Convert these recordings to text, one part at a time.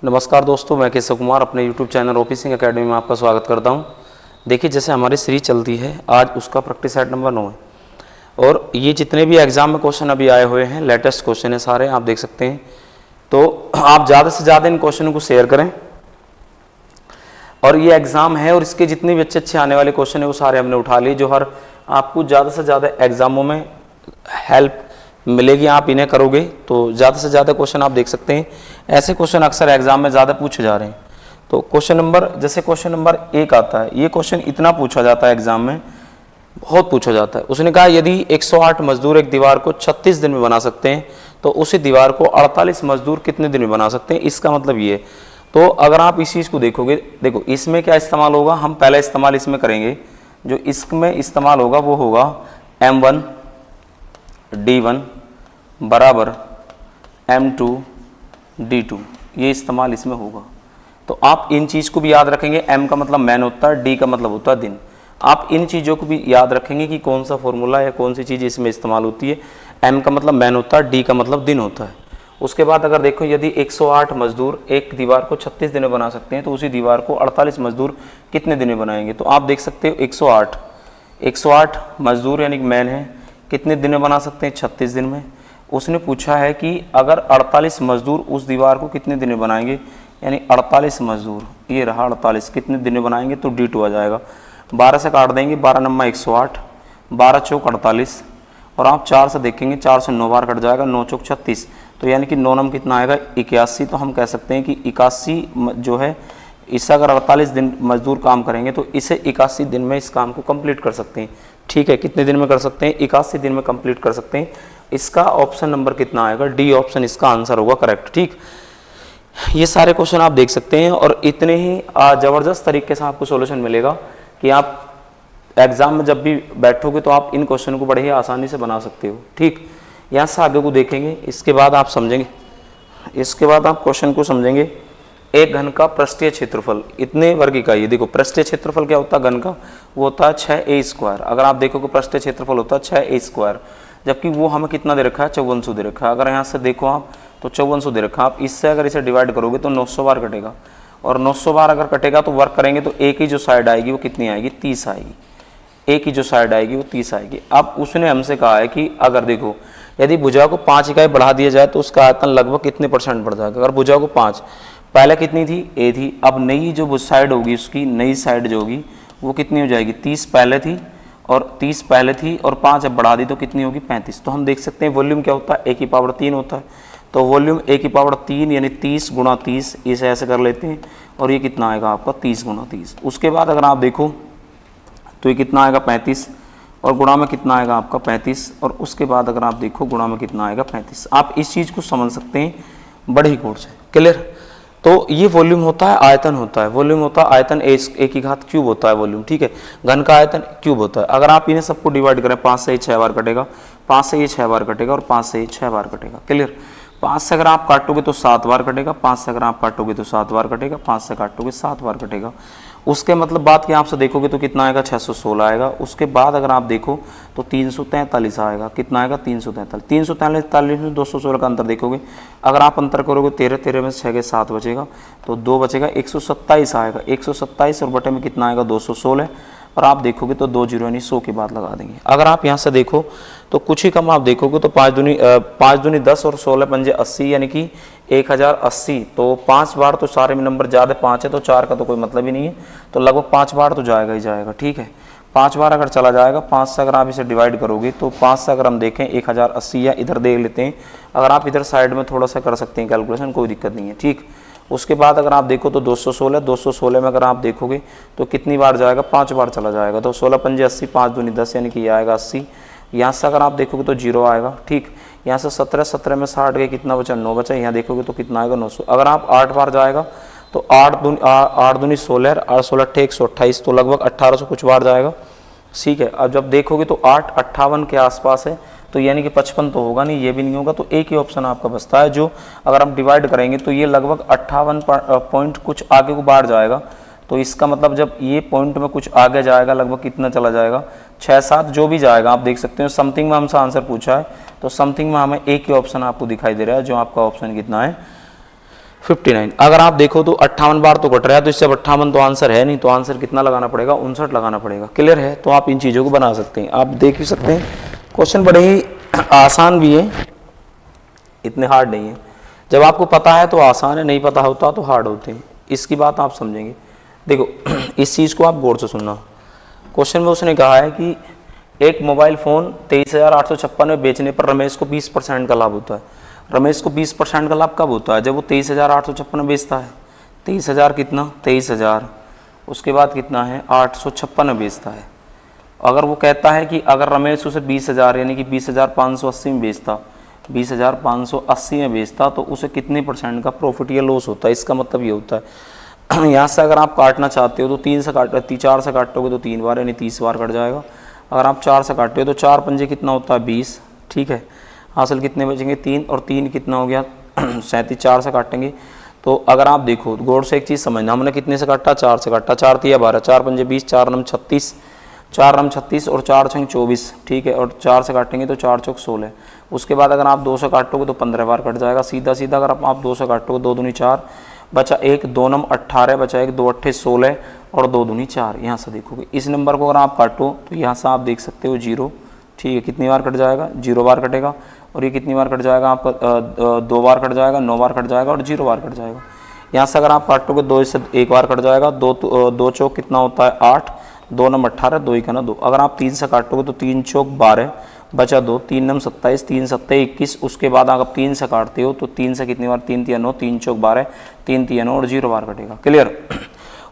नमस्कार दोस्तों, मैं केशव कुमार अपने YouTube चैनल ऑफिसिंग एकेडमी में आपका स्वागत करता हूं। देखिए, जैसे हमारी सीरीज चलती है, आज उसका प्रैक्टिस सेट नंबर 9 है और ये जितने भी एग्जाम में क्वेश्चन अभी आए हुए हैं, लेटेस्ट क्वेश्चन है सारे, आप देख सकते हैं। तो आप ज़्यादा से ज़्यादा इन क्वेश्चनों को शेयर करें और ये एग्ज़ाम है और इसके जितने भी अच्छे आने वाले क्वेश्चन है वो सारे हमने उठा लिए, जो हर आपको ज़्यादा से ज़्यादा एग्जामों में हेल्प मिलेगी। आप इन्हें करोगे तो ज़्यादा से ज़्यादा क्वेश्चन आप देख सकते हैं। ऐसे क्वेश्चन अक्सर एग्जाम में ज़्यादा पूछे जा रहे हैं। तो क्वेश्चन नंबर, जैसे क्वेश्चन नंबर 1 आता है, ये क्वेश्चन इतना पूछा जाता है एग्जाम में, बहुत पूछा जाता है। उसने कहा यदि 108 मजदूर एक दीवार को 36 दिन में बना सकते हैं तो उसी दीवार को 48 मजदूर कितने दिन में बना सकते हैं। इसका मतलब ये। तो अगर आप इस चीज़ को देखोगे, देखो इसमें क्या इस्तेमाल होगा, हम पहला इस्तेमाल इसमें करेंगे। जो इसमें इस्तेमाल होगा वो होगा M1 D1 बराबर M2 D2, ये इस्तेमाल इसमें होगा। तो आप इन चीज़ को भी याद रखेंगे। M का मतलब मैन होता है, D का मतलब होता है दिन। आप इन चीज़ों को भी याद रखेंगे कि कौन सा फॉर्मूला या कौन सी चीज़ इसमें इस्तेमाल होती है। M का मतलब मैन होता है, D का मतलब दिन होता है। उसके बाद अगर देखो, यदि 108 मजदूर एक दीवार को 36 दिन में बना सकते हैं तो उसी दीवार को 48 मजदूर कितने दिन में बनाएंगे। तो आप देख सकते हो 108 मजदूर यानी कि मैन है, कितने दिन में बना सकते हैं, 36 दिन में। उसने पूछा है कि अगर 48 मजदूर उस दीवार को कितने दिन में बनाएंगे, यानी 48 मजदूर, ये रहा 48, कितने दिन में बनाएंगे, तो D2 आ जाएगा। 12 से काट देंगे, 12 नम्मा 108, 12 चौक 48 और आप 4 से देखेंगे, 4 से 9 बार कट जाएगा, 9 चौक 36, तो यानी कि 9 नम कितना आएगा, 81। तो हम कह सकते हैं कि 81 जो है, इससे अगर 48 दिन मजदूर काम करेंगे तो इसे 81 दिन में इस काम को कंप्लीट कर सकते हैं। ठीक है, कितने दिन में कर सकते हैं, 81 दिन में कंप्लीट कर सकते हैं। इसका ऑप्शन नंबर कितना आएगा, D ऑप्शन इसका आंसर होगा करेक्ट। ठीक, ये सारे क्वेश्चन आप देख सकते हैं और इतने ही ज़बरदस्त तरीके से आपको सॉल्यूशन मिलेगा कि आप एग्जाम में जब भी बैठोगे तो आप इन क्वेश्चन को बड़े ही आसानी से बना सकते हो। ठीक, यहाँ से आगे को देखेंगे, इसके बाद आप समझेंगे, इसके बाद आप क्वेश्चन को समझेंगे। एक घन का पृष्ठीय क्षेत्रफल इतने वर्ग इकाई है। देखो पृष्ठीय क्षेत्रफल क्या होता है घन का, वो होता है 6a²। अगर आप देखोगे पृष्ठीय क्षेत्रफल होता है 6a², जबकि वो हमें कितना दे रखा है, 5400 दे रखा है। अगर यहाँ से देखो आप तो 5400 दे रखा है। आप इससे अगर इसे डिवाइड करोगे तो 900 बार कटेगा और 900 बार अगर कटेगा तो वर्क करेंगे तो एक ही जो साइड आएगी वो कितनी आएगी, 30 आएगी। एक ही जो साइड आएगी वो 30 आएगी। अब उसने हमसे कहा है कि अगर देखो यदि भुजा को 5 इकाई बढ़ा दिया जाए तो उसका आयतन लगभग कितने % बढ़ जाएगा। अगर भुजा को 5, पहले कितनी थी, A थी, अब नई जो साइड होगी उसकी नई साइड जो होगी वो कितनी हो जाएगी, 30 पहले थी और 30 पहले थी और 5 अब बढ़ा दी तो कितनी होगी, 35। तो हम देख सकते हैं वॉल्यूम क्या होता है, A की पावर 3 होता है। तो वॉल्यूम A की पावर 3 यानी 30 गुणा 30, इसे ऐसे कर लेते हैं और ये कितना आएगा आपका 30 गुणा 30। उसके बाद अगर आप देखो तो ये कितना आएगा 35 और गुणा में कितना आएगा आपका 35 और उसके बाद अगर आप देखो गुणा में कितना आएगा 35। आप इस चीज़ को समझ सकते हैं बड़े ही कोड से, क्लियर। तो ये वॉल्यूम होता है, आयतन होता है, वॉल्यूम होता है आयतन, A की घात क्यूब होता है वॉल्यूम। ठीक है, घन का आयतन क्यूब होता है। अगर आप इन्हें सबको डिवाइड करें, 5 से ये 6 बार कटेगा, 5 से ये 6 बार कटेगा और 5 से ये 6 बार कटेगा, क्लियर। 5 से अगर आप काटोगे तो 7 बार कटेगा, 5 से अगर आप काटोगे तो 7 बार कटेगा, 5 से काटोगे 7 बार कटेगा। उसके मतलब बात की आपसे देखोगे तो कितना आएगा, 616 आएगा। उसके बाद अगर आप देखो तो 343 आएगा, कितना आएगा 343। 343 में 216 का अंतर देखोगे, अगर आप अंतर करोगे 13 13 में 6 के 7 बचेगा तो 2 बचेगा, 127 आएगा। 127 और बटे में कितना आएगा 216 और आप देखोगे तो 2 जीरो यानी 100 की बात लगा देंगे। अगर आप यहाँ से देखो तो कुछ ही कम आप देखोगे तो 5 दूनी 10 और 16 पंजे 80 यानी कि 1080। तो 5 बार तो सारे में नंबर ज़्यादा 5 है तो 4 का तो कोई मतलब ही नहीं है, तो लगभग 5 बार तो जाएगा ही जाएगा। ठीक है, 5 बार अगर चला जाएगा, 5 से अगर आप इसे डिवाइड करोगे तो 5 से अगर हम देखें 1080 या इधर देख लेते हैं, अगर आप इधर साइड में थोड़ा सा कर सकते हैं कैलकुलेशन, कोई दिक्कत नहीं है। ठीक, उसके बाद अगर आप देखो तो 216 में अगर आप देखोगे तो कितनी बार जाएगा, 5 बार चला जाएगा। तो 16 पंजे 80, 5 दूनी 10 यानी कि ये आएगा 80। यहाँ से अगर आप देखोगे तो 0 आएगा। ठीक, यहाँ से 17 में 60 गए, कितना बचा, 9 बचा। यहाँ देखोगे तो कितना आएगा 900। अगर आप 8 बार जाएगा तो 8 दूनी 16 और 16 128, तो लगभग 1800 कुछ बार जाएगा। ठीक है, अब जब देखोगे तो 8 58 के आसपास है, तो यानी कि 55 तो होगा नहीं, ये भी नहीं होगा। तो एक ही ऑप्शन आपका बचता है जो अगर हम डिवाइड करेंगे तो ये लगभग 58 पॉइंट कुछ आगे को बाहर जाएगा। तो इसका मतलब जब ये पॉइंट में कुछ आगे जाएगा लगभग कितना चला जाएगा, 6-7 जो भी जाएगा। आप देख सकते हो समथिंग में हमसे आंसर पूछा है तो समथिंग में हमें एक ही ऑप्शन आपको दिखाई दे रहा है जो आपका ऑप्शन कितना है 59। अगर आप देखो तो 58 बार तो कट रहा है, तो इससे 58 तो आंसर है नहीं, तो आंसर कितना लगाना पड़ेगा, 59 लगाना पड़ेगा। क्लियर है? तो आप इन चीज़ों को बना सकते हैं, आप देख भी सकते हैं। क्वेश्चन बड़े ही आसान भी है, इतने हार्ड नहीं है। जब आपको पता है तो आसान है, नहीं पता होता तो हार्ड होते हैं, इसकी बात आप समझेंगे। देखो इस चीज़ को आप गौर से सुनना। क्वेश्चन में उसने कहा है कि एक मोबाइल फ़ोन 23,856 में बेचने पर रमेश को 20% का लाभ होता है। रमेश को 20% का लाभ कब होता है? जब वो 23,856 में बेचता है। 23,000 कितना? 23,000, उसके बाद कितना है 856 में बेचता है। अगर वो कहता है कि अगर रमेश उसे 20,000 यानी कि 20,580 में बेचता, 20,580 में बेचता, तो उसे कितने % का प्रॉफिट या लॉस होता है? इसका मतलब ये होता है यहाँ से अगर आप काटना चाहते हो तो 4 से काटोगे तो 3 बार यानी 30 बार कट जाएगा। अगर आप 4 से काटते हो तो 4 पंजे कितना होता है 20, ठीक है। हासिल कितने बचेंगे 3, और 3 कितना हो गया 37। 4 से काटेंगे तो अगर आप देखो गौर से एक चीज़ समझना, हमने कितने से काटा? 4 से काटा। 4 तिया 12, 4 पंजे 20, 4 नम 36, 4 नम 36 और 4 छंग 24, ठीक है। और 4 से काटेंगे तो 4 चौक 16। उसके बाद अगर आप 2 से काटोगे तो 15 बार कट जाएगा सीधा सीधा। अगर आप 2 से काटोगे 2 दूनी 4, बचा 1, 2 नम 18, बचा 1, 2 अट्ठे 16 और 2 दूनी 4। यहाँ से देखोगे इस नंबर को अगर आप काटो तो यहाँ से आप देख सकते हो 0, ठीक है। कितनी बार कट जाएगा? 0 बार कटेगा। और ये कितनी बार कट जाएगा आपका? 2 बार कट जाएगा, 9 बार कट जाएगा और 0 बार कट जाएगा। यहाँ से अगर आप काटोगे 2 से 1 बार कट जाएगा। 2 चौक कितना होता है 8, 2 नम 18, 2 का ना 2। अगर आप 3 से काटोगे तो 3 चौक 12, बचा 2, 3 नम 27, 3 सत्ते 21। उसके बाद अगर 3 से काटते हो तो 3 से कितनी बार? 3 तिया 9, 3 चौक 12, 3 तिया 9 और 0 बार कटेगा। क्लियर?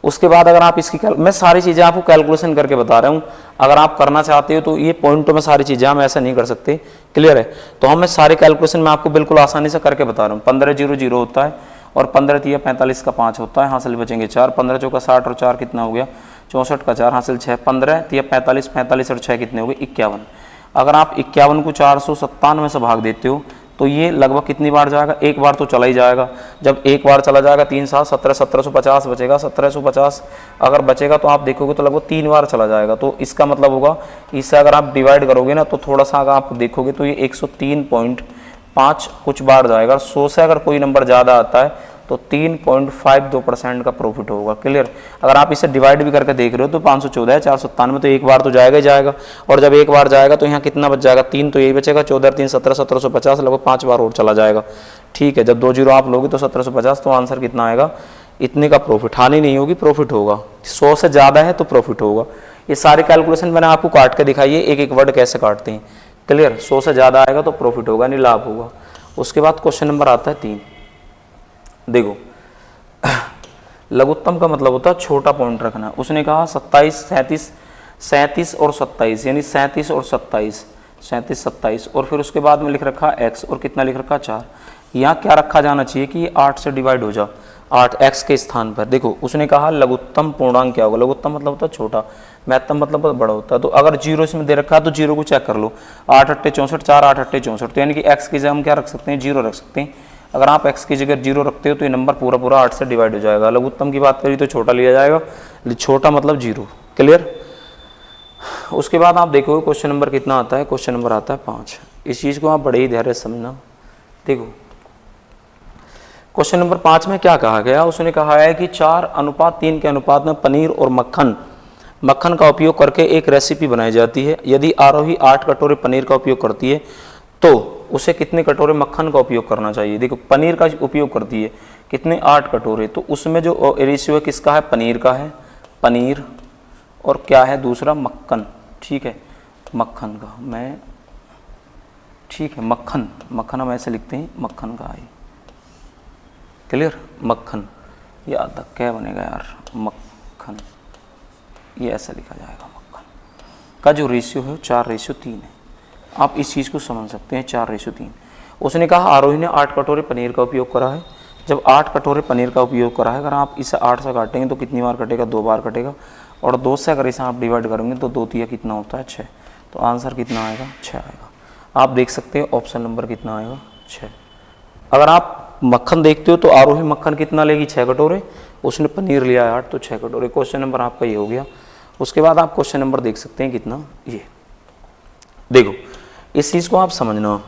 उसके बाद अगर आप इसकी मैं सारी चीज़ें आपको कैलकुलेशन करके बता रहा हूँ, अगर आप करना चाहते हो तो ये पॉइंटों में सारी चीज़ें हम ऐसा नहीं कर सकते। क्लियर है? तो हम सारे कैलकुलेशन में आपको बिल्कुल आसानी से करके बता रहा हूँ। 15 0 0 होता है और 15 तिया 45 का 5 होता है, हासिल बचेंगे 4। 15 चौका 60 और 4 कितना हो गया 64 का 4, हासिल 6। 15 तिया 45, 45 और 6 कितने हो गए 51। अगर आप 51 को 497 से भाग देते हो तो ये लगभग कितनी बार जाएगा? 1 बार तो चला ही जाएगा। जब 1 बार चला जाएगा 3 7 17, 1750 बचेगा। 1750 अगर बचेगा तो आप देखोगे तो लगभग 3 बार चला जाएगा। तो इसका मतलब होगा इससे अगर आप डिवाइड करोगे ना तो थोड़ा सा अगर आप देखोगे तो ये 103.5 कुछ बार जाएगा। 100 से अगर कोई नंबर ज़्यादा आता है तो 3.52% का प्रॉफिट होगा। क्लियर? अगर आप इसे डिवाइड भी करके देख रहे हो तो 514 है 497, तो 1 बार तो जाएगा ही जाएगा। और जब 1 बार जाएगा तो यहाँ कितना बच जाएगा? 3 तो यही बचेगा। 14 3 17, 1750, लगभग 5 बार और चला जाएगा, ठीक है। जब 2 0 आप लोगे तो 1750, तो आंसर कितना आएगा? इतने का प्रॉफिट। हानि नहीं होगी, प्रॉफिट होगा। 100 से ज़्यादा है तो प्रॉफिट होगा। ये सारे कैलकुलेशन मैंने आपको काट के दिखाई है, एक एक वर्ड कैसे काटते हैं। क्लियर? 100 से ज़्यादा आएगा तो प्रॉफिट होगा, नहीं लाभ होगा। उसके बाद क्वेश्चन नंबर आता है 3। देखो लघुत्तम का मतलब होता है छोटा पॉइंट रखना। उसने कहा 27 37 और 27 यानी 37 और 27, 37 27 और फिर उसके बाद में लिख रखा x और कितना लिख रखा 4। यहाँ क्या रखा जाना चाहिए कि 8 से डिवाइड हो जा, 8 x के स्थान पर। देखो उसने कहा लघुत्तम पूर्णांक क्या होगा? लघुत्तम मतलब होता है छोटा, महत्तम मतलब बड़ा होता है। तो अगर 0 इसमें दे रखा है तो 0 को चेक कर लो। 8 अट्ठे 64, 4 8 अट्ठे 64, तो यानी कि x की जगह हम क्या रख सकते हैं? 0 रख सकते हैं। अगर आप x की जगह 0 रखते हो तो ये नंबर पूरा पूरा 8 से डिवाइड हो जाएगा। लघुत्तम की बात करी तो छोटा लिया जाएगा, छोटा मतलब 0। क्लियर? उसके बाद आप देखोगे क्वेश्चन नंबर कितना आता है? क्वेश्चन नंबर आता है 5। इस चीज़ को आप बड़े ही धैर्य से समझना। देखो क्वेश्चन नंबर 5 में क्या कहा गया? उसने कहा है कि 4:3 के अनुपात में पनीर और मक्खन का उपयोग करके एक रेसिपी बनाई जाती है। यदि आरोही 8 कटोरे पनीर का उपयोग करती है तो उसे कितने कटोरे मक्खन का उपयोग करना चाहिए? देखो पनीर का उपयोग करती है कितने? 8 कटोरे। तो उसमें जो रेशियो है किसका है? पनीर का है, पनीर और क्या है दूसरा? मक्खन, ठीक है। मक्खन का मैं, ठीक है, मक्खन हम ऐसे लिखते हैं, मक्खन का है। क्लियर? मक्खन याद तक क्या बनेगा यार? मक्खन, ये ऐसा लिखा जाएगा। मक्खन का जो रेशियो है 4:3 है। आप इस चीज़ को समझ सकते हैं 4:3। उसने कहा आरोही ने 8 कटोरे पनीर का उपयोग करा है। जब 8 कटोरे पनीर का उपयोग करा है, अगर आप इसे 8 से काटेंगे तो कितनी बार कटेगा? 2 बार कटेगा। और 2 से अगर इसे आप डिवाइड करेंगे तो 2 तिया कितना होता है? 6। तो आंसर कितना आएगा? 6 आएगा। आप देख सकते हैं ऑप्शन नंबर कितना आएगा? 6। अगर आप मक्खन देखते हो तो आरोही मक्खन कितना लेगी? 6 कटोरे। उसने पनीर लिया 8 तो 6 कटोरे। क्वेश्चन नंबर आपका ये हो गया। उसके बाद आप क्वेश्चन नंबर देख सकते हैं कितना? ये देखो इस चीज़ को आप समझना।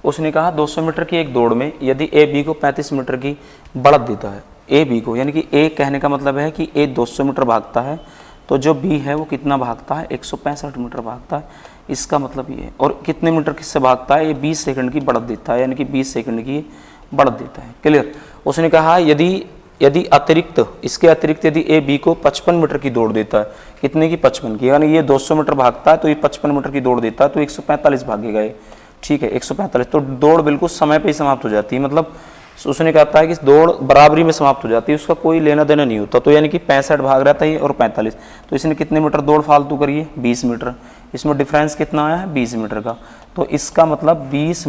उसने कहा 200 मीटर की एक दौड़ में यदि ए बी को 35 मीटर की बढ़त देता है, ए बी को, यानी कि ए कहने का मतलब है कि ए 200 मीटर भागता है तो जो बी है वो कितना भागता है, 165 मीटर भागता है, इसका मतलब ये है। और कितने मीटर किससे भागता है, ये 20 सेकंड की बढ़त देता है, यानी कि 20 सेकंड की बढ़त देता है। क्लियर। उसने कहा यदि अतिरिक्त, इसके अतिरिक्त यदि ए बी को 55 मीटर की दौड़ देता है, कितने की, 55 की, यानी ये 200 मीटर भागता है तो ये 55 मीटर की दौड़ देता है तो 145 भागेगा ये, ठीक है, 145। तो दौड़ बिल्कुल समय पे ही समाप्त हो जाती है, मतलब उसने कहता है कि दौड़ बराबरी में समाप्त हो जाती है, उसका कोई लेना देना नहीं होता। तो यानी कि 65 भाग रहा था ये और 45, तो इसने कितने मीटर दौड़ फालतू करी है, 20 मीटर। इसमें डिफरेंस कितना आया है, 20 मीटर का। तो इसका मतलब 20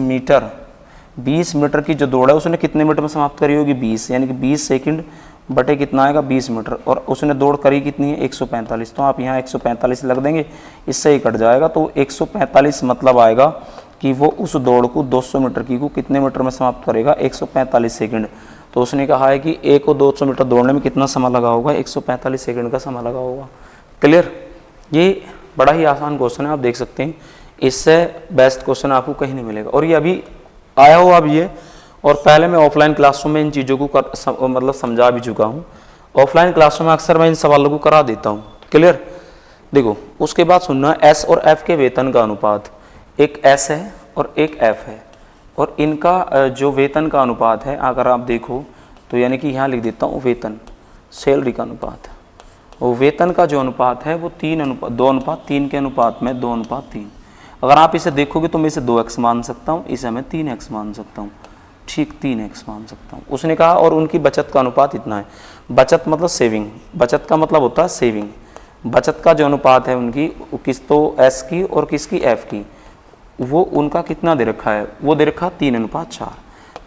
मीटर की जो दौड़ है उसने कितने मीटर में समाप्त करी होगी, 20, यानी कि 20 सेकंड बटे कितना आएगा, 20 मीटर। और उसने दौड़ करी कितनी है, 145। तो आप यहाँ 145 लग देंगे, इससे ही कट जाएगा। तो 145 मतलब आएगा कि वो उस दौड़ को 200 मीटर की को कितने मीटर में समाप्त करेगा, 145 सेकंड। तो उसने कहा है कि ए को 200 मीटर दौड़ने में कितना समय लगा होगा, 145 सेकंड का समय लगा होगा। क्लियर। ये बड़ा ही आसान क्वेश्चन है, आप देख सकते हैं, इससे बेस्ट क्वेश्चन आपको कहीं नहीं मिलेगा। और ये अभी आया हुआ अभी है, और पहले मैं ऑफलाइन क्लासरूम में इन चीज़ों को मतलब समझा भी चुका हूँ। ऑफलाइन क्लासरूम में अक्सर मैं इन सवालों को करा देता हूँ। क्लियर। देखो उसके बाद सुनना, एस और एफ के वेतन का अनुपात, एक एस है और एक एफ है, और इनका जो वेतन का अनुपात है अगर आप देखो तो यानी कि यहाँ लिख देता हूँ वेतन, सैलरी का अनुपात, वो वेतन का जो अनुपात है वो 2:3 के अनुपात में 2:3। अगर आप इसे देखोगे तो मैं इसे 2x मान सकता हूँ, इसे मैं 3x मान सकता हूँ, ठीक 3x मान सकता हूँ। उसने कहा और उनकी बचत का अनुपात इतना है। बचत मतलब सेविंग, बचत का मतलब होता है सेविंग। बचत का जो अनुपात है उनकी, किस तो एस की और किसकी, एफ की, वो उनका कितना दे रखा है, वो दे रखा 3:4।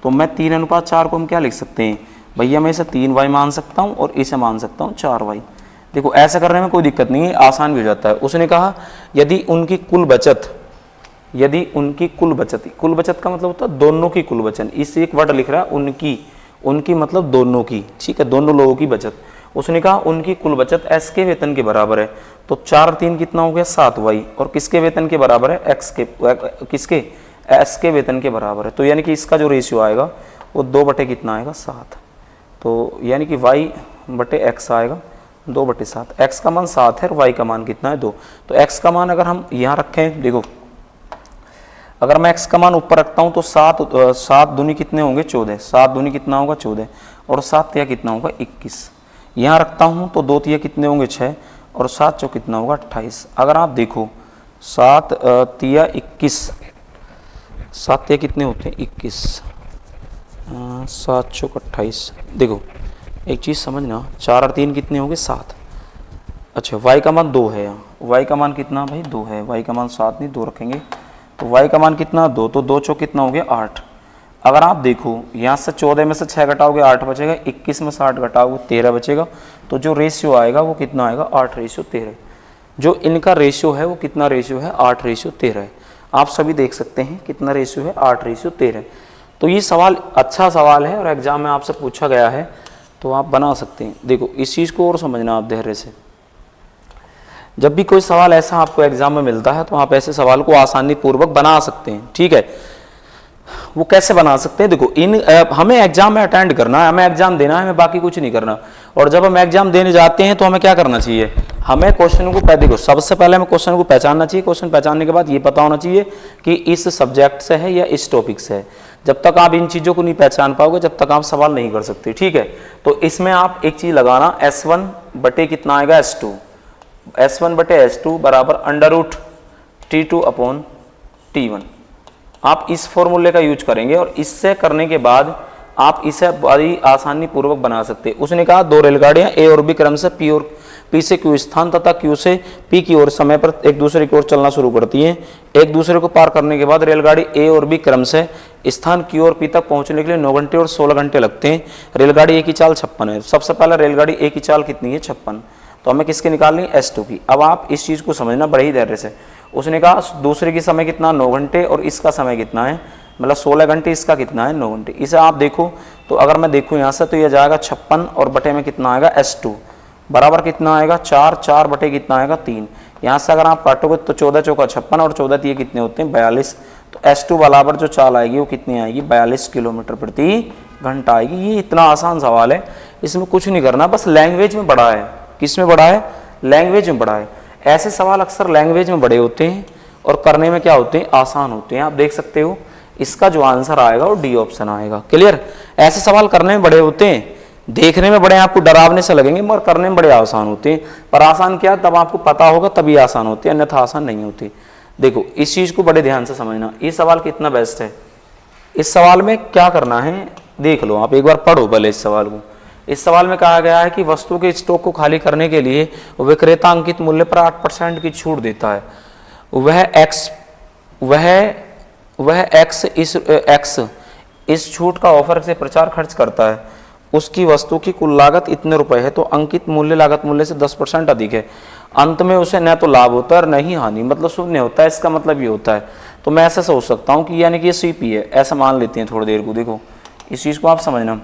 तो मैं 3:4 को हम क्या लिख सकते हैं भैया, मैं इसे 3y मान सकता हूँ और इसे मान सकता हूँ 4y। देखो ऐसा करने में कोई दिक्कत नहीं है, आसान भी हो जाता है। उसने कहा यदि उनकी कुल बचत का मतलब होता है दोनों की कुल बचत, इससे एक वर्ड लिख रहा है उनकी मतलब दोनों की, ठीक है, दोनों लोगों की बचत। उसने कहा उनकी कुल बचत एस के वेतन के बराबर है, तो 4×3 कितना हो गया, 7y, और किसके वेतन के बराबर है, किसके, एस के वेतन के बराबर है। तो यानी कि इसका जो रेशियो आएगा वो 2 बटे कितना आएगा, 7। तो यानी कि y बटे x आएगा 2/7। x का मान 7 है और y का मान कितना है, 2। तो x का मान अगर हम यहाँ रखें, देखो अगर मैं x का मान ऊपर रखता हूँ तो 7 दूनी कितने होंगे, 14, 7 दूनी कितना होगा, 14, और 7 तिया कितना होगा, 21। यहाँ रखता हूँ तो 2 तिया कितने होंगे, 6, और 7 चौक कितना होगा, 28। अगर आप देखो 7 तिया 21, 7 तिया कितने होते हैं, 21, 7 चौक 28। देखो एक चीज़ समझना, 4 और 3 कितने होंगे, 7। अच्छा y का मान 2 है, यहाँ y का मान कितना भाई, 2 है, y का मान 7 नहीं 2 रखेंगे, तो y का मान कितना, 2, तो 2 चौक कितना हो गया, 8। अगर आप देखो यहाँ से 14 में से 6 घटाओगे 8 बचेगा, 21 में से 8 घटाओगे 13 बचेगा, तो जो रेशियो आएगा वो कितना आएगा, 8:13। जो इनका रेशियो है वो कितना रेशियो है, 8:13 है। आप सभी देख सकते हैं कितना रेशियो है, 8:13। तो ये सवाल अच्छा सवाल है और एग्जाम में आपसे पूछा गया है, तो आप बना सकते हैं। देखो इस चीज़ को और समझना आप धैर्य से, जब भी कोई सवाल ऐसा आपको एग्जाम में मिलता है तो आप ऐसे सवाल को आसानी पूर्वक बना सकते हैं, ठीक है। वो कैसे बना सकते हैं, देखो हमें एग्जाम में अटेंड करना है, हमें एग्जाम देना है, हमें बाकी कुछ नहीं करना। और जब हम एग्जाम देने जाते हैं तो हमें क्या करना चाहिए, हमें क्वेश्चन को देखो सबसे पहले हमें क्वेश्चन को पहचानना चाहिए। क्वेश्चन पहचानने के बाद ये पता होना चाहिए कि इस सब्जेक्ट से है या इस टॉपिक से है। जब तक आप इन चीज़ों को नहीं पहचान पाओगे तब तक आप सवाल नहीं कर सकते, ठीक है। तो इसमें आप एक चीज़ लगाना, S1 बटे कितना आएगा, S2, S1 बटे S2 बराबर √T2/T1। आप इस फॉर्मूले का यूज करेंगे और इससे करने के बाद आप इसे बड़ी आसानी पूर्वक बना सकते हैं। उसने कहा 2 रेलगाड़ियां ए और बी क्रम से पी से क्यू स्थान तथा क्यू से पी की ओर समय पर एक दूसरे की ओर चलना शुरू करती हैं। एक दूसरे को पार करने के बाद रेलगाड़ी ए और बी क्रम से स्थान क्यू और पी तक पहुंचने के लिए 9 घंटे और 16 घंटे लगते हैं। रेलगाड़ी ए की चाल 56 है। सबसे पहले रेलगाड़ी ए की चाल कितनी है, 56, तो हमें किसकी निकालनी है, S2 की। अब आप इस चीज़ को समझना बड़े ही धैर्य से। उसने कहा दूसरे की समय कितना, 9 घंटे, और इसका समय कितना है, मतलब 16 घंटे, इसका कितना है, 9 घंटे। इसे आप देखो तो अगर मैं देखूँ यहाँ से तो यह जाएगा 56 और बटे में कितना आएगा, S2 बराबर कितना आएगा, 4, 4 बटे कितना आएगा, 3। यहाँ से अगर आप काटोगे तो 14 चौका 56 और 14 तिये कितने होते हैं, 42। तो S2 बराबर जो चाल आएगी वो कितनी आएगी, 42 किलोमीटर प्रति घंटा आएगी। ये इतना आसान सवाल है, इसमें कुछ नहीं करना, बस लैंग्वेज में बड़ा है। किस में बड़ा है, लैंग्वेज में बड़ा है। ऐसे सवाल अक्सर लैंग्वेज में बड़े होते हैं और करने में क्या होते हैं, आसान होते हैं। आप देख सकते हो इसका जो आंसर आएगा वो डी ऑप्शन आएगा। क्लियर, ऐसे सवाल करने में बड़े होते हैं, देखने में बड़े आपको डरावने से लगेंगे मगर करने में बड़े आसान होते हैं। पर आसान क्या, तब आपको पता होगा तभी आसान होते हैं, अन्यथा आसान नहीं होते। देखो इस चीज को बड़े ध्यान से समझना, ये सवाल कितना बेस्ट है। इस सवाल में क्या करना है देख लो, आप एक बार पढ़ो भले इस सवाल को। इस सवाल में कहा गया है कि वस्तु के स्टॉक को खाली करने के लिए विक्रेता अंकित मूल्य पर 8% की छूट देता है। वह एक्स इस छूट का ऑफर से प्रचार खर्च करता है। उसकी वस्तु की कुल लागत इतने रुपए है, तो अंकित मूल्य लागत मूल्य से 10% अधिक है। अंत में उसे न तो लाभ होता है और न ही हानि, मतलब शून्य होता है। इसका मतलब ये होता है, तो मैं ऐसा सोच सकता हूँ कि यानी कि ये सीपी है, ऐसा मान लेते हैं थोड़ी देर को। देखो इस चीज को आप समझना,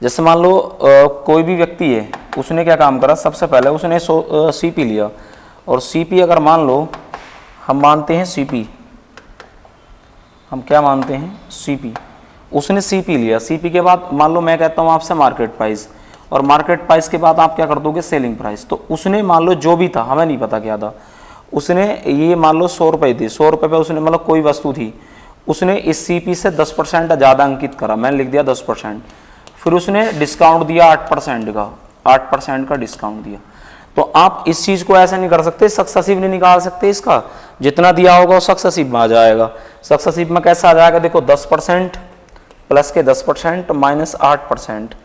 जैसे मान लो कोई भी व्यक्ति है, उसने क्या काम करा, सबसे पहले उसने सीपी लिया, और सीपी अगर मान लो हम मानते हैं सीपी, हम क्या मानते हैं, सीपी। उसने सीपी लिया, सीपी के बाद मान लो मैं कहता हूँ आपसे मार्केट प्राइस, और मार्केट प्राइस के बाद आप क्या कर दोगे, सेलिंग प्राइस। तो उसने मान लो जो भी था, हमें नहीं पता क्या था, उसने ये मान लो 100 रुपये थी, 100 रुपये पे उसने मतलब कोई वस्तु थी, उसने इस सीपी से 10% ज़्यादा अंकित करा, मैंने लिख दिया 10%। फिर उसने डिस्काउंट दिया 8% का, 8% का डिस्काउंट दिया। तो आप इस चीज़ को ऐसा नहीं कर सकते, सक्सेसिव नहीं निकाल सकते इसका, जितना दिया होगा वो सक्सेसिव में आ जाएगा। सक्सेसिव में कैसा आ जाएगा, देखो 10% प्लस के 10% माइनस 8%,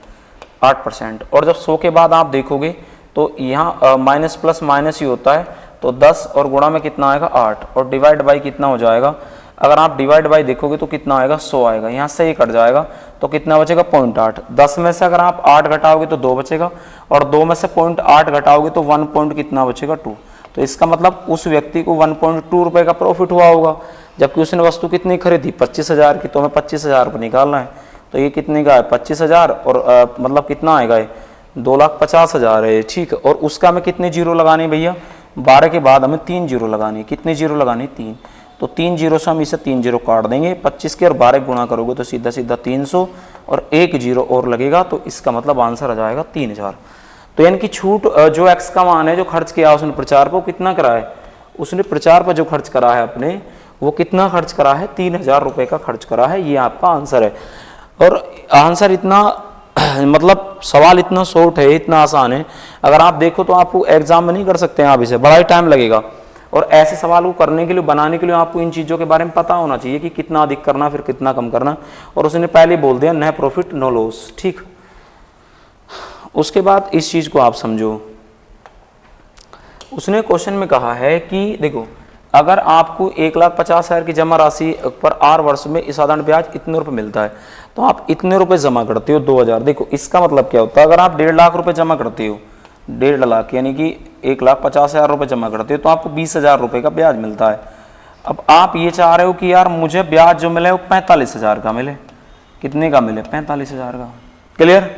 8%। और जब 100 के बाद आप देखोगे तो यहाँ माइनस प्लस माइनस ही होता है, तो 10 और गुणा में कितना आएगा 8, और डिवाइड बाई कितना हो जाएगा, अगर आप डिवाइड बाई देखोगे तो कितना आएगा 100 आएगा, यहाँ से ही कट जाएगा तो कितना बचेगा 0.8। 10 में से अगर आप 8 घटाओगे तो 2 बचेगा, और 2 में से 0.8 घटाओगे तो 1 पॉइंट कितना बचेगा 2। तो इसका मतलब उस व्यक्ति को 1.2 रुपये का प्रॉफिट हुआ होगा, जबकि उसने वस्तु कितनी खरीदी 25,000 की, तो हमें 25,000 रुपये निकालना है। तो ये कितने का है 25,000, और मतलब कितना आएगा ये 2,50,000 है, ठीक है। और उसका हमें कितने जीरो लगाने भैया, 12 के बाद हमें 3 जीरो लगाने, कितने जीरो लगाने 3, तो 3 जीरो से हम इसे 3 जीरो काट देंगे, 25 के और 12 गुणा करोगे तो सीधा सीधा 300, और 1 जीरो और लगेगा, तो इसका मतलब आंसर आ जाएगा 3,000। तो यानी कि छूट जो एक्स का मान है जो खर्च किया उसने प्रचार पर, वो कितना करा है, उसने प्रचार पर जो खर्च करा है अपने, वो कितना खर्च करा है, 3,000 रुपये का खर्च करा है। ये आपका आंसर है। और आंसर इतना मतलब सवाल इतना शॉर्ट है, इतना आसान है, अगर आप देखो तो आपको एग्जाम में नहीं कर सकते हैं आप इसे, बड़ा ही टाइम लगेगा। और ऐसे सवाल को करने के लिए, बनाने के लिए आपको इन चीज़ों के बारे में पता होना चाहिए कि कितना अधिक करना फिर कितना कम करना। और उसने पहले बोल दिया न प्रॉफिट नो लॉस, ठीक। उसके बाद इस चीज़ को आप समझो, उसने क्वेश्चन में कहा है कि देखो अगर आपको 1,50,000 की जमा राशि पर 8 वर्ष में साधारण ब्याज इतने रुपए मिलता है, तो आप इतने रुपए जमा करते हो 2,000। देखो इसका मतलब क्या होता है, अगर आप 1.5 लाख रुपए जमा करते हो, 1.5 लाख यानी कि 1,50,000 रुपये जमा करते हो, तो आपको 20,000 रुपये का ब्याज मिलता है। अब आप ये चाह रहे हो कि यार मुझे ब्याज जो मिले वो 45,000 का मिले, कितने का मिले 45,000 का, क्लियर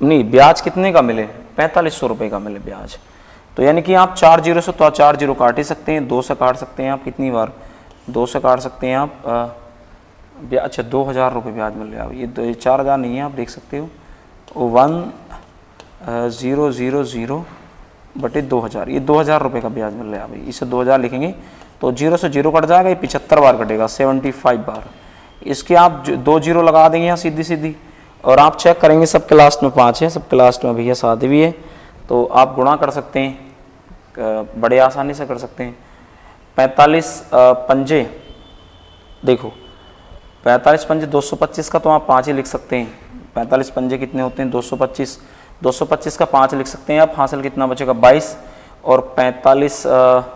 नहीं, ब्याज कितने का मिले 4500 रुपये का मिले ब्याज। तो यानी कि आप 4 जीरो से, तो 4 जीरो काट ही सकते हैं, 2 से काट सकते हैं आप, कितनी बार 2 से काट सकते हैं आप ब्याज, अच्छा 2,000 रुपये ब्याज मिल रहा है। ये 4,000 नहीं है, आप देख सकते हो 1,000 बटे 2,000, ये 2,000 रुपये का ब्याज मिल रहा है भाई। इसे 2,000 लिखेंगे तो 0 से 0 कट जाएगा, ये 75 बार कटेगा, 75 बार। इसके आप 2 जीरो लगा देंगे यहाँ सीधी सीधी, और आप चेक करेंगे सबके लास्ट में 5 है, सबके लास्ट में भैया 7 भी है, तो आप गुणा कर सकते हैं, बड़े आसानी से कर सकते हैं। 45 पंजे, देखो 45 पंजे 225 का तो आप 5 ही लिख सकते हैं। 45 पंजे कितने होते हैं 225, 225 का 5 लिख सकते हैं आप, हासिल कितना बचेगा 22, और 45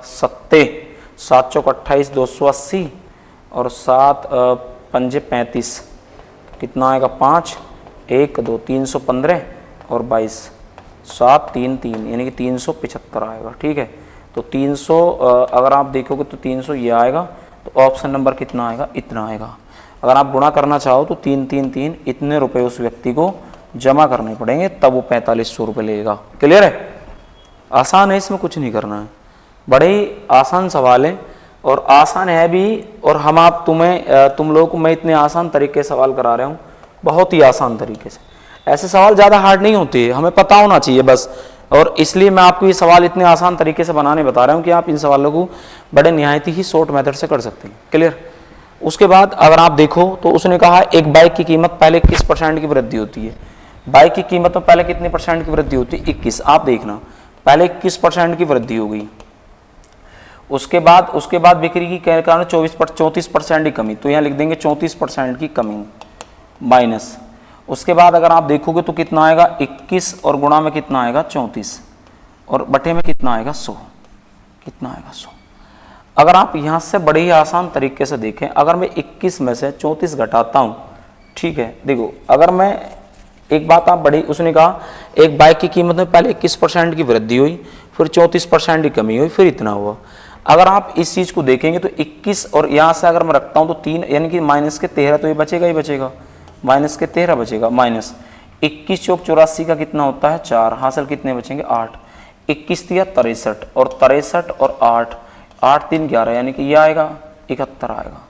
सत्ते 7 चौक 28, 280, और 7 पंजे 35, कितना आएगा 5, 1 2 315, और 22 7 3 3 यानी कि 375 आएगा, ठीक है। तो 300 अगर आप देखोगे तो 300 ये आएगा, तो ऑप्शन नंबर कितना आएगा, इतना आएगा। अगर आप गुणा करना चाहो तो 3 3 3 इतने रुपए उस व्यक्ति को जमा करने पड़ेंगे, तब वो 4500 रुपये लेगा। क्लियर है, आसान है, इसमें कुछ नहीं करना है, बड़े ही आसान सवाल है। और आसान है भी, और तुम लोगों को मैं इतने आसान तरीके से सवाल करा रहा हूँ, बहुत ही आसान तरीके से। ऐसे सवाल ज़्यादा हार्ड नहीं होते, हमें पता होना चाहिए बस, और इसलिए मैं आपको ये सवाल इतने आसान तरीके से बनाने बता रहा हूँ कि आप इन सवालों को बड़े निहायत ही शॉर्ट मेथड से कर सकते हैं। क्लियर। उसके बाद अगर आप देखो तो उसने कहा एक बाइक की कीमत पहले किस % की वृद्धि होती है। बाइक की कीमत में पहले कितने % की वृद्धि होती है? 21। आप देखना पहले 21% की वृद्धि हो गई, उसके बाद बिक्री की कारण 34% की कमी, तो यहाँ लिख देंगे 34% की कमी माइनस। उसके बाद अगर आप देखोगे तो कितना आएगा 21 और गुणा में कितना आएगा 34 और बटे में कितना आएगा 100, कितना आएगा 100। अगर आप यहाँ से बड़े ही आसान तरीके से देखें, अगर मैं 21 में से 34 घटाता हूँ, ठीक है, देखो अगर मैं एक बात आप बड़ी, उसने कहा एक बाइक की कीमत में पहले 21% की वृद्धि हुई, फिर 34% की कमी हुई, फिर इतना हुआ। अगर आप इस चीज़ को देखेंगे तो 21 और यहाँ से अगर मैं रखता हूँ तो 3 यानी कि माइनस के 13, तो ये बचेगा ही बचेगा, माइनस के 13 बचेगा, माइनस 21 चौक 84 का कितना होता है 4, हासिल कितने बचेंगे 8, 21 दिया 63 और 63 और 8, 8 3 11 यानी कि ये आएगा 71 आएगा।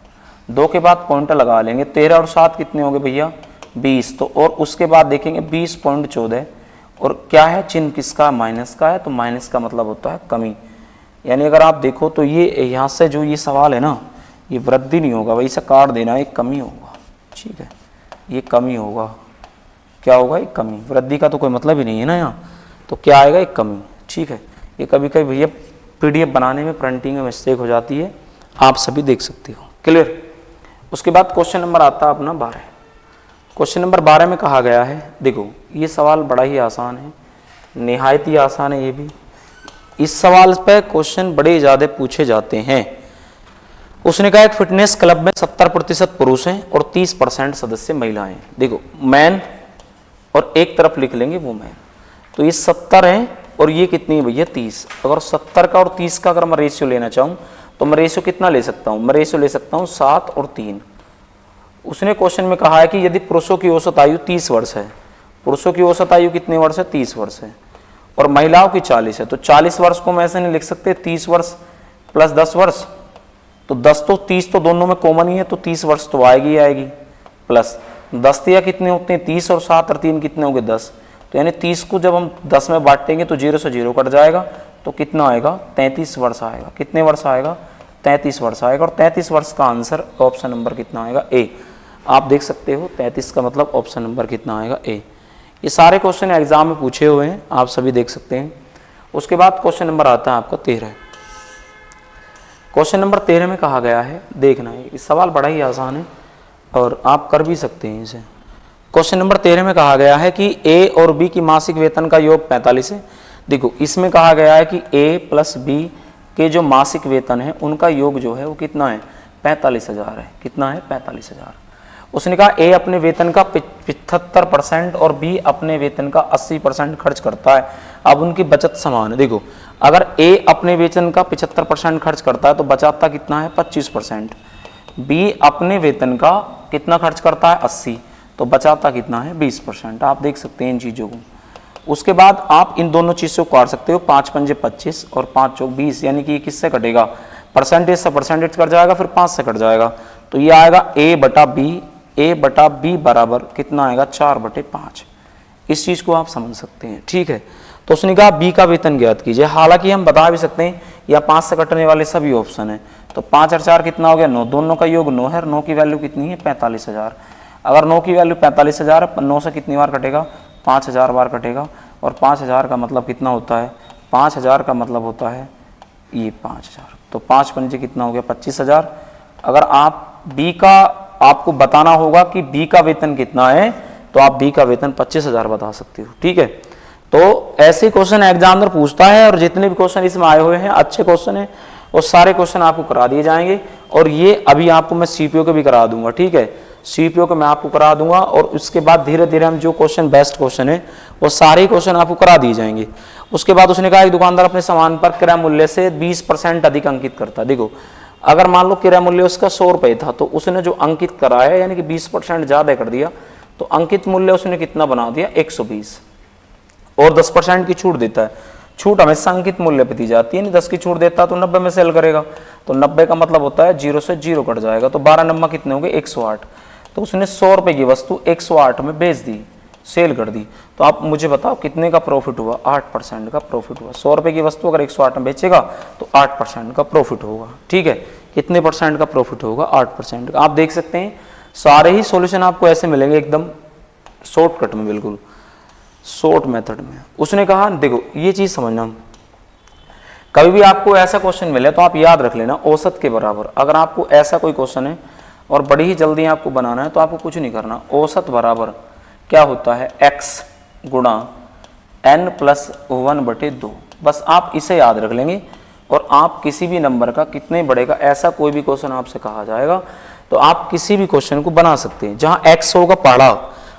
2 के बाद पॉइंट लगा लेंगे, 13 और 7 कितने होंगे भैया 20, तो और उसके बाद देखेंगे 20.14 और क्या है चिन्ह किसका माइनस का है, तो माइनस का मतलब होता है कमी। यानी अगर आप देखो तो ये यहाँ से जो ये सवाल है ना, ये वृद्धि नहीं होगा भाई, इसे काट देना, एक कमी होगा, ठीक है, ये कमी होगा। क्या होगा एक कमी, वृद्धि का तो कोई मतलब ही नहीं है ना यहाँ, तो क्या आएगा एक कमी, ठीक है। ये कभी कभी भैया PDF बनाने में प्रिंटिंग में मिस्टेक हो जाती है, आप सभी देख सकते हो। क्लियर। उसके बाद क्वेश्चन नंबर आता है अपना 12। क्वेश्चन नंबर 12 में कहा गया है, देखो ये सवाल बड़ा ही आसान है, निहायत ही आसान है ये भी। इस सवाल पे क्वेश्चन बड़े ज़्यादा पूछे जाते हैं। उसने कहा एक फिटनेस क्लब में 70% पुरुष हैं और 30% सदस्य महिलाएं। देखो मैन और एक तरफ लिख लेंगे वो मैन, तो ये 70 हैं और ये कितनी है भैया 30। अगर 70 का और 30 का अगर मैं रेशियो लेना चाहूँ तो मैं रेशियो कितना ले सकता हूँ, मैं रेशियो ले सकता हूँ 7 और 3। उसने क्वेश्चन में कहा है कि यदि पुरुषों की औसत आयु 30 वर्ष है, पुरुषों की औसत आयु कितने वर्ष है 30 वर्ष है, और महिलाओं की 40 है, तो 40 वर्ष को मैं ऐसे नहीं लिख सकते 30 वर्ष प्लस 10 वर्ष, तो 10 तो 30 तो दोनों में कॉमन ही है, तो 30 वर्ष तो आएगी आएगी, प्लस 10 या कितने होते हैं 30 और 7 और 3 कितने होंगे 10, तो यानी 30 को जब हम 10 में बांटेंगे तो 0 से 0 कट जाएगा, तो कितना आएगा 33 वर्ष आएगा। कितने वर्ष आएगा 33 वर्ष आएगा, और 33 वर्ष का आंसर ऑप्शन नंबर कितना आएगा ए। आप देख सकते हो 33 का मतलब ऑप्शन नंबर कितना आएगा ए। ये सारे क्वेश्चन एग्जाम में पूछे हुए हैं, आप सभी देख सकते हैं। उसके बाद क्वेश्चन नंबर आता है आपका 13। क्वेश्चन नंबर 13 में कहा गया है, देखना है ये सवाल बड़ा ही आसान है और आप कर भी सकते हैं इसे। क्वेश्चन नंबर 13 में कहा गया है कि ए और बी की मासिक वेतन का योग 45 है। देखो इसमें कहा गया है कि ए प्लस बी के जो मासिक वेतन है उनका योग जो है वो कितना है 45,000 है। कितना है 45,000। उसने कहा ए अपने वेतन का 75% और बी अपने वेतन का 80% खर्च करता है। अब उनकी बचत समान है। देखो अगर ए अपने वेतन का 75% खर्च करता है तो बचाता कितना है 25%। बी अपने वेतन का कितना खर्च करता है 80, तो बचाता कितना है 20%। आप देख सकते हैं इन चीज़ों को। उसके बाद आप इन दोनों चीज़ों को काट सकते हो, 5 पंजे 25 और 5 चौक 20, यानी कि किससे कटेगा परसेंटेज से परसेंटेज कट जाएगा, फिर 5 से कट जाएगा, तो ये आएगा ए बटा बी बराबर कितना आएगा 4/5। इस चीज़ को आप समझ सकते हैं, ठीक है। तो उसने कहा बी का वेतन ज्ञात कीजिए। हालांकि हम बता भी सकते हैं या 5 से कटने वाले सभी ऑप्शन है, तो 5 और 4 कितना हो गया 9, दोनों का योग 9 है। 9 की वैल्यू कितनी है 45,000। अगर 9 की वैल्यू 45,000 है, 9 से कितनी बार कटेगा 5,000 बार कटेगा, और 5,000 का मतलब कितना होता है 5,000 का मतलब होता है ये 5,000, तो 5 पंजे कितना हो गया 25,000। अगर आप बी का आपको बताना होगा कि बी का वेतन कितना है, तो आप बी का वेतन 25,000 बता सकते हो, ठीक है। तो ऐसे क्वेश्चन एग्जामिनर पूछता है, और जितने भी क्वेश्चन इसमें आए हुए हैं अच्छे क्वेश्चन हैं, और सारे क्वेश्चन आपको करा दिए जाएंगे। और ये अभी आपको मैं सीपीओ के भी करा दूंगा, ठीक है, सीपीओ के मैं आपको करा दूंगा, और उसके बाद धीरे धीरे हम जो क्वेश्चन बेस्ट क्वेश्चन है वो सारे क्वेश्चन आपको करा दिए जाएंगे। उसके बाद उसने कहा एक दुकानदार अपने सामान पर क्रय मूल्य से 20% अधिक अंकित करता है। देखो अगर मान लो क्रय मूल्य उसका 100 रुपये था, तो उसने जो अंकित करा है यानी कि 20% ज़्यादा कर दिया, तो अंकित मूल्य उसने कितना बना दिया 120, और 10% की छूट देता है। छूट हमेशा अंकित मूल्य पर दी जाती है, नहीं 10 की छूट देता तो 90 में सेल करेगा। तो 90 का मतलब होता है 0 से 0 कट जाएगा, तो 12 नंबर कितने होंगे 108। तो उसने 100 रुपये की वस्तु 108 में बेच दी, सेल कर दी। तो आप मुझे बताओ कितने का प्रॉफिट हुआ, 8% का प्रॉफिट हुआ। 100 रुपये की वस्तु अगर 108 में बेचेगा तो 8% का प्रॉफिट होगा, ठीक है। कितने परसेंट का प्रॉफिट होगा, 8% का। आप देख सकते हैं सारे ही सॉल्यूशन आपको ऐसे मिलेंगे एकदम शॉर्टकट में, बिल्कुल शॉर्ट मेथड में। उसने कहा देखो ये चीज समझना, कभी भी आपको ऐसा क्वेश्चन मिले तो आप याद रख लेना औसत के बराबर। अगर आपको ऐसा कोई क्वेश्चन है और बड़ी ही जल्दी आपको बनाना है तो आपको कुछ नहीं करना, औसत बराबर क्या होता है x गुणा n प्लस 1/2। बस आप इसे याद रख लेंगे और आप किसी भी नंबर का कितने बढ़ेगा ऐसा कोई भी क्वेश्चन आपसे कहा जाएगा तो आप किसी भी क्वेश्चन को बना सकते हैं। जहां x होगा पढ़ा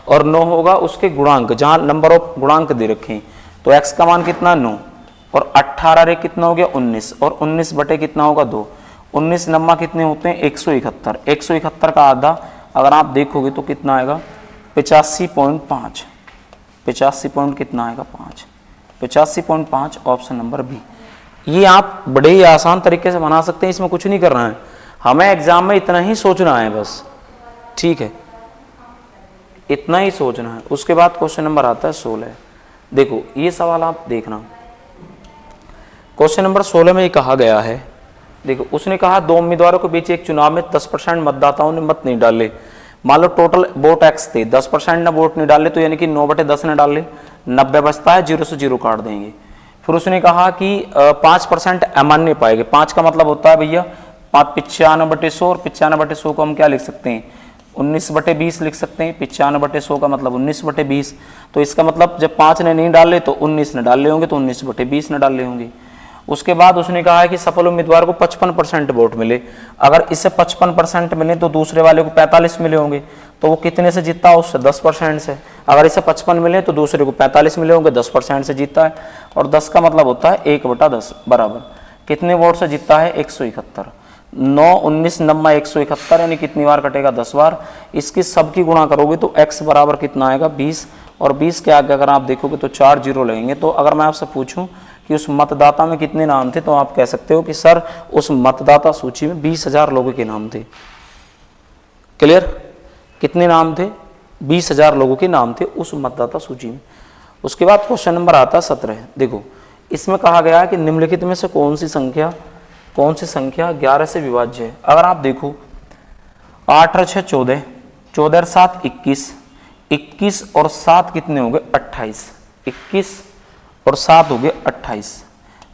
और 9 होगा उसके गुणांक, जहां नंबर ऑफ गुणांक दे रखे हैं, तो x का मान कितना 9 और 18 रे कितना हो गया 19 और 19 बटे कितना होगा 2। 19 नंबर कितने होते हैं 171। 171 का आधा अगर आप देखोगे तो कितना आएगा 85.5। 85 पॉइंट कितना आएगा 5, 85.5 ऑप्शन नंबर बी। ये आप बड़े ही आसान तरीके से बना सकते हैं, इसमें कुछ नहीं करना है, हमें एग्जाम में इतना ही सोचना है बस, ठीक है, इतना ही सोचना है। उसके बाद क्वेश्चन नंबर आता है 16। देखो ये सवाल आप देखना, क्वेश्चन नंबर 16 में ये कहा गया है, देखो उसने कहा 2 उम्मीदवारों के बीच एक चुनाव में 10% मतदाताओं ने मत नहीं डाले। मान लो टोटल वोट एक्स थे, 10% ने वोट नहीं डाले तो यानी कि 9/10 ने डाले, 90 बचता है, 0 से 0 काट देंगे। फिर उसने कहा कि 5% अमान्य पाए गए। 5 का मतलब होता है भैया 95/100 और 95/100 को हम क्या लिख सकते हैं 19/20 लिख सकते हैं। 95/100 का मतलब 19/20, तो इसका मतलब जब 5 ने नहीं डाले तो 19 ने डाले होंगे, तो 19/20 ने डाले होंगे। उसके बाद उसने कहा है कि सफल उम्मीदवार को 55% वोट मिले। अगर इसे 55% मिले तो दूसरे वाले को 45 मिले होंगे, तो वो कितने से जीतता है उससे 10% से। अगर इसे 55 मिले तो दूसरे को 45 मिले होंगे, 10% से जीतता है। और 10 का मतलब होता है 1/10 बराबर कितने वोट से जीतता है 171। 9 19 90 171 यानी कितनी बार कटेगा 10 बार। इसकी सबकी गुणा करोगे तो x बराबर कितना आएगा 20, और 20 के आगे अगर आप देखोगे तो 4 जीरो लगेंगे। तो अगर मैं आपसे पूछूं कि उस मतदाता में कितने नाम थे तो आप कह सकते हो कि सर उस मतदाता सूची में 20,000 लोगों के नाम थे। क्लियर, कितने नाम थे 20,000 लोगों के नाम थे उस मतदाता सूची में। उसके बाद क्वेश्चन नंबर आता है 17। देखो इसमें कहा गया है कि निम्नलिखित में से कौन सी संख्या 11 से विभाज्य है। अगर आप देखो 8 और 6 14, 14 और 7 21, 21 और 7 कितने हो गए 28, 21 और 7 हो गए 28।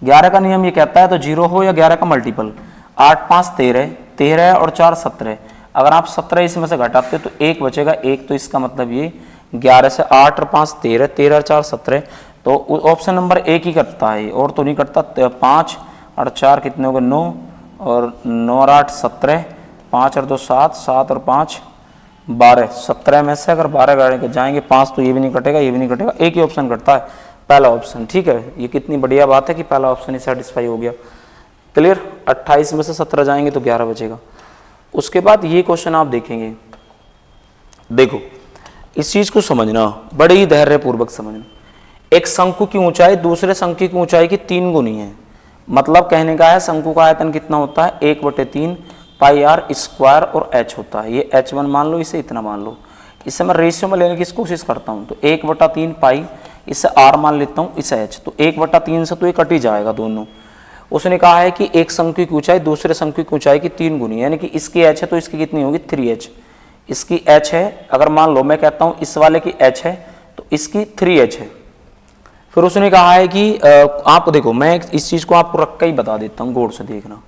11 का नियम ये कहता है तो 0 हो या 11 का मल्टीपल, 8 5 13, 13 और 4 17। अगर आप 17 इसमें से घटाते तो 1 बचेगा 1, तो इसका मतलब ये 11 से 8 और 5 13, 13 और 4 17। तो ऑप्शन नंबर 1 ही करता है और तो नहीं करता। 5 और 4 कितने हो गए 9, और 9 और 8 17, 5 और 2 7, 7 और 5 12। 17 में से अगर 12 जाएंगे 5 तो ये भी नहीं कटेगा, ये भी नहीं कटेगा, एक ही ऑप्शन कटता है, पहला ऑप्शन। ठीक है, ये कितनी बढ़िया बात है कि पहला ऑप्शन ही सेटिस्फाई हो गया। क्लियर, 28 में से 17 जाएंगे तो 11 बचेगा। उसके बाद ये क्वेश्चन आप देखेंगे, देखो इस चीज को समझना, बड़े ही धैर्यपूर्वक समझना। एक शंकु की ऊंचाई दूसरे शंकु की ऊंचाई की 3 गुनी है। मतलब कहने का है शंकु का आयतन कितना होता है 1/3 पाई आर स्क्वायर और h होता है। ये h1 मान लो, इसे इतना मान लो। इसे मैं रेशियो में लेने की कोशिश करता हूँ तो 1/3 पाई, इसे r मान लेता हूँ, इसे h, तो 1/3 से तो ये कट ही जाएगा दोनों। उसने कहा है कि एक शंकु की ऊंचाई दूसरे शंकु की ऊंचाई की 3 गुनी, यानी कि इसकी h है तो इसकी कितनी होगी 3h। इसकी h है, अगर मान लो मैं कहता हूँ इस वाले की h है तो इसकी 3h है। फिर उसने कहा है कि आप देखो, मैं इस चीज को आपको रख के ही बता देता हूँ, गौर से देखना।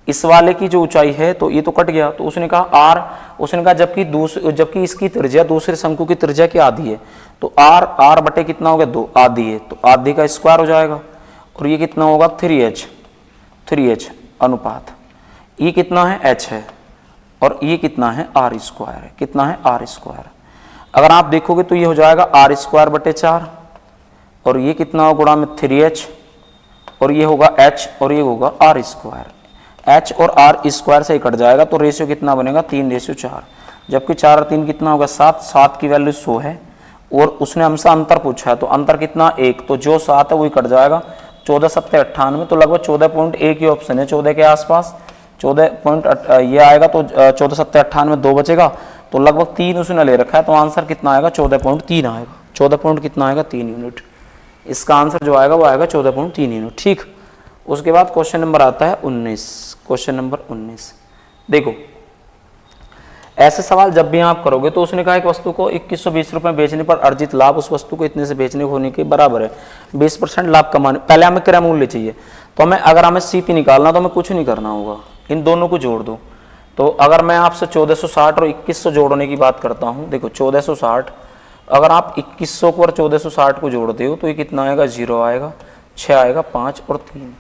इस वाले की जो ऊंचाई है तो ये तो कट गया, तो उसने कहा r, उसने कहा जबकि इसकी त्रिज्या दूसरे शंकु की त्रिज्या की आधी है, तो r बटे कितना हो गया 2, आधी है तो आधी का स्क्वायर हो जाएगा। और ये कितना होगा 3h अनुपात, ये कितना है h है और ये कितना है r स्क्वायर है, कितना है r स्क्वायर। अगर आप देखोगे तो ये हो जाएगा r स्क्वायर बटे 4, और ये कितना होगा गुणा में 3h, और ये होगा h और ये होगा r स्क्वायर। h और r स्क्वायर से ही कट जाएगा तो रेशियो कितना बनेगा 3:4। जबकि 4 और 3 कितना होगा 7, 7 की वैल्यू 100 है और उसने हमसे अंतर पूछा है तो अंतर कितना 1, तो जो 7 है वही कट जाएगा। 14 7 98, तो लगभग 14.1 ही ऑप्शन है 14 के आसपास। ये आएगा तो 14 सत्ते 98, 2 बचेगा तो लगभग 3 उसने ले रखा है, तो आंसर कितना आएगा 14.3 आएगा। 14 पॉइंट कितना आएगा 3 यूनिट। इसका आंसर जो आएगा वो आएगा 14.3 यूनिट। ठीक, उसके बाद क्वेश्चन नंबर आता है 19। क्वेश्चन नंबर 19 देखो, ऐसे सवाल जब भी आप करोगे तो उसने कहा एक वस्तु को 2120 रुपए बेचने पर अर्जित लाभ उस वस्तु को इतने से बेचने होने के बराबर है। 20% लाभ कमाने, पहले हमें क्रय मूल्य चाहिए, तो हमें सीपी निकालना तो हमें कुछ नहीं करना होगा, इन दोनों को जोड़ दो। तो अगर मैं आपसे 1460 और 2100 जोड़ने की बात करता हूँ, देखो 1460, अगर आप 2100 को और 1460 को जोड़ते हो तो ये कितना आएगा 0 आएगा, 6 आएगा, 5 और 3।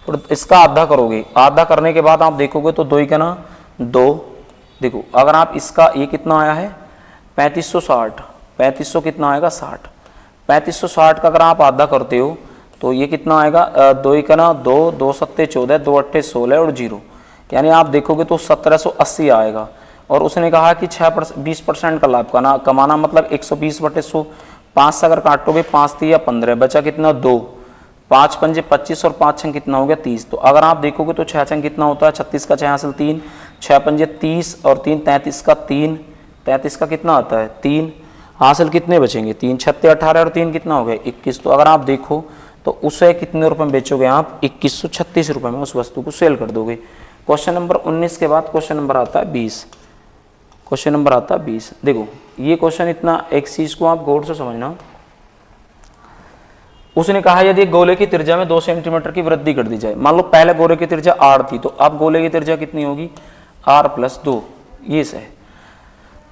फिर इसका आधा करोगे, आधा करने के बाद आप देखोगे तो 2 का ना 2। देखो अगर आप इसका ये कितना आया है 3560, 3500 कितना आएगा 60, 3560 का अगर आप आधा करते हो तो ये कितना आएगा 2 का ना 2, 2 सत्ते 14, 2 अट्ठे 16 और 0, यानी आप देखोगे तो 1780 आएगा। और उसने कहा कि 20% का लाभ कमाना मतलब 120/100, 5 से अगर काटोगे 5 3 या 15, बचा कितना 2, 5 पंजे 25 और 5 छंग कितना हो गया 30। तो अगर आप देखोगे तो 6 छंग कितना होता है 36 का 6 हासिल 3, 6 पंजे 30 और 3 33 का 3, 33 का कितना आता है 3, हासिल कितने बचेंगे 3, 6 18 और 3 कितना हो गया 21। तो अगर आप देखो तो उसे कितने रुपए में बेचोगे आप 2136 रुपए में उस वस्तु को सेल कर दोगे। क्वेश्चन नंबर 19 के बाद क्वेश्चन नंबर आता है 20। क्वेश्चन नंबर आता है 20। देखो ये क्वेश्चन इतना, एक चीज को आप गौर से समझना। उसने कहा यदि एक गोले की त्रिज्या में 2 सेंटीमीटर की वृद्धि कर दी जाए, मान लो पहले गोले की त्रिज्या r थी, तो अब गोले की त्रिज्या कितनी होगी r+2, ये है।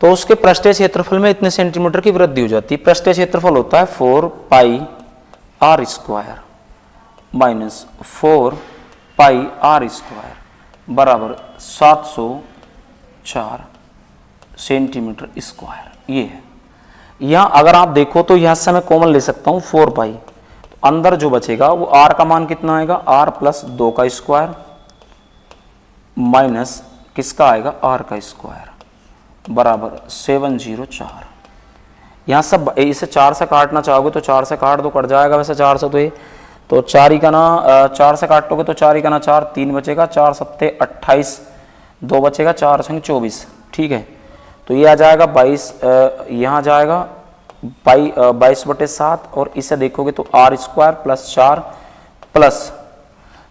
तो उसके पृष्ठीय क्षेत्रफल में इतने सेंटीमीटर की वृद्धि हो जाती है। पृष्ठीय क्षेत्रफल होता है 4πr² माइनस 4πr² बराबर 704 सेंटीमीटर स्क्वायर। ये है। यहां अगर आप देखो तो यहां से मैं कॉमन ले सकता हूं 4π, तो अंदर जो बचेगा वो r का मान कितना आएगा r+2 का स्क्वायर माइनस किसका आएगा r का स्क्वायर बराबर 704। यहाँ सब इसे 4 से काटना चाहोगे तो 4 से काट दो, कट जाएगा वैसे 4 से, तो ये तो 4 ही का ना 4 से काटोगे तो 4 ही का ना 4, 3 बचेगा, 4 सत्ते 28, 2 बचेगा, 4 छंग 24। ठीक है, तो ये आ जाएगा 22, यहाँ जाएगा 22/7 और इसे देखोगे तो r² + 4 प्लस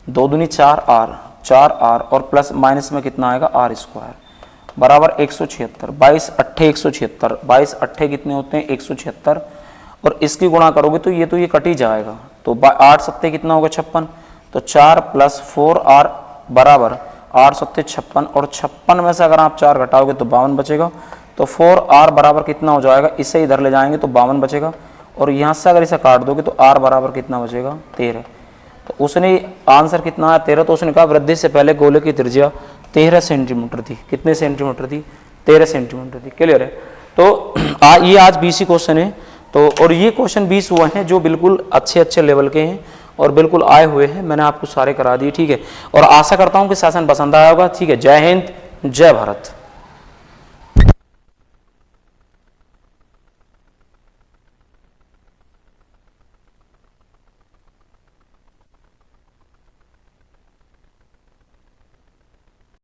2 दूनी 4r, 4r और प्लस माइनस में कितना आएगा r² बराबर 176। 22 अट्ठे 176, 22 अट्ठे कितने होते हैं 176 और इसकी गुणा करोगे तो ये कट ही जाएगा। तो 8 सत्ते कितना होगा 56, तो 4 + 4r बराबर 8 सत्ते 56 और 56 में से अगर आप 4 घटाओगे तो 52 बचेगा। तो 4r बराबर कितना हो जाएगा, इसे इधर ले जाएंगे तो 52 बचेगा और यहाँ से अगर इसे काट दोगे तो r बराबर कितना बचेगा 13। तो उसने आंसर कितना है 13। तो उसने कहा वृद्धि से पहले गोले की त्रिज्या 13 सेंटीमीटर थी। कितने सेंटीमीटर थी 13 सेंटीमीटर थी। क्लियर है। तो ये आज 20 क्वेश्चन है। तो और ये क्वेश्चन 20 हुए हैं जो बिल्कुल अच्छे लेवल के हैं और बिल्कुल आए हुए हैं, मैंने आपको सारे करा दिए। ठीक है, और आशा करता हूँ कि सेशन पसंद आया होगा। ठीक है, जय हिंद, जय भारत।